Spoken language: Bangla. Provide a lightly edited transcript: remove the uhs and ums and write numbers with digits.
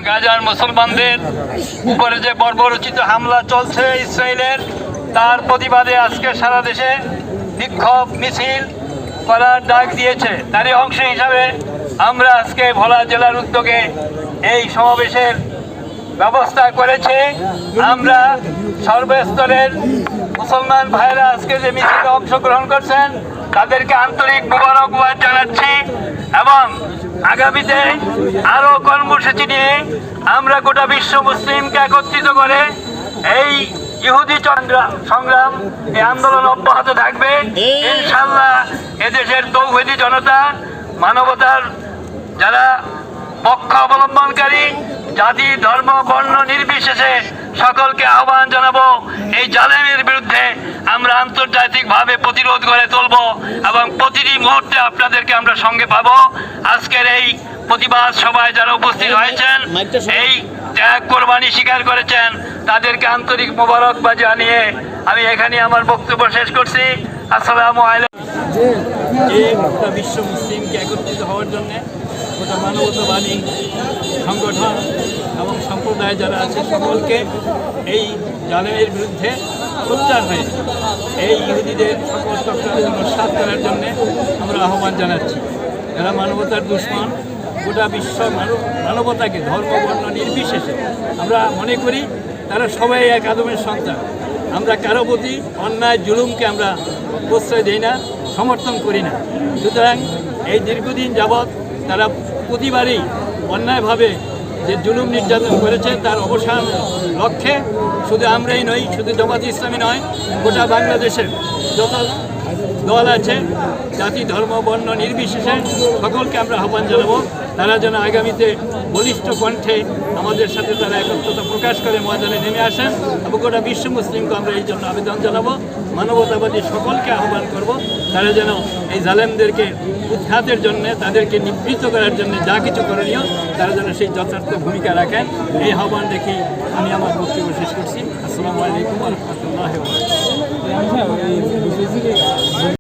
গাজার মুসলমানদের উপরে যে বর্বরোচিত হামলা চলছে ইসরায়েলের, তার প্রতিবাদে আজকে সারা দেশে বিক্ষোভ মিছিল করার ডাক দিয়েছে। তারই অংশ হিসাবে আমরা আজকে ভোলা জেলার উদ্যোগে এই সমাবেশের ব্যবস্থা করেছি। আমরা সর্বস্তরের মুসলমান ভাইরা আজকে যে মিছিলে অংশগ্রহণ করছেন তাদেরকে আন্তরিক মোবারকবাদ জানাচ্ছি এবং আগামীতে আরো কর্মসূচি নিয়ে আমরা গোটা বিশ্ব মুসলিমকে একত্রিত করে এই ইহুদি সংগ্রাম এই আন্দোলন অব্যাহত থাকবে ইনশাআল্লাহ। এদেশের তৌহিদি জনতা, মানবতার যারা পক্ষ অবলম্বনকারী, জাতি ধর্ম বর্ণ নির্বিশেষে সকলকে আহ্বান জানাবো এই জালেমের বিরুদ্ধে আমরা আন্তর্জাতিকভাবে প্রতিরোধ গড়ে তুলব এবং প্রতিটি মুহূর্তে আপনাদেরকে আমরা সঙ্গে পাবো। আজকের এই প্রতিবাদ সভায় যারা উপস্থিত হয়েছেন, এই ত্যাগ কোরবানি স্বীকার করেছেন, তাদেরকে আন্তরিক মোবারকবাদ জানিয়ে আমি এখানে আমার বক্তব্য শেষ করছি। আসসালামু আলাইকুম। গোটা বিশ্ব মুসলিমকে একত্রিত হওয়ার জন্য গোটা মানবতাবাদী সংগঠন এবং সম্প্রদায় যারা আছে সকলকে এই জালেমের বিরুদ্ধে সোচ্চার হয়ে এই ইহুদিদের সকল চক্রান্ত নস্যাৎ করার জন্য আমরা আহ্বান জানাচ্ছি। যারা মানবতার দুশ্মন, গোটা বিশ্ব মানবতাকে ধর্ম বর্ণ নির্বিশেষে আমরা মনে করি তারা সবাই এক আদমের সন্তান। আমরা কারো প্রতি অন্যায় জুলুমকে আমরা প্রশ্রয় দিই না, সমর্থন করি না। সুতরাং এই দীর্ঘদিন যাবৎ তারা প্রতিবারই অন্যায়ভাবে যে জুলুম নির্যাতন করেছে তার অবসান লক্ষ্যে শুধু আমরাই নই, শুধু জামাত ইসলামী নয়, গোটা বাংলাদেশের যত দল আছে জাতি ধর্ম বর্ণ নির্বিশেষে সকলকে আমরা আহ্বান জানাবো তারা যেন আগামীতে বলিষ্ঠ কণ্ঠে আমাদের সাথে তারা একত্রতা প্রকাশ করে ময়দানে নেমে আসেন এবং গোটা বিশ্ব মুসলিমকে আমরা এই জন্য আবেদন জানাবো। মানবতাবাদী সকলকে আহ্বান করব তারা যেন এই জালেমদেরকে উৎখাতের জন্য, তাদেরকে নিবৃত্ত করার জন্য যা কিছু করণীয় তারা যেন সেই যথার্থ ভূমিকা রাখেন। এই আহ্বান দেখি আমি আমার বক্তব্য শেষ করছি। আসসালামু আলাইকুম ওয়া রাহমাতুল্লাহি ওয়া বারাকাতুহু।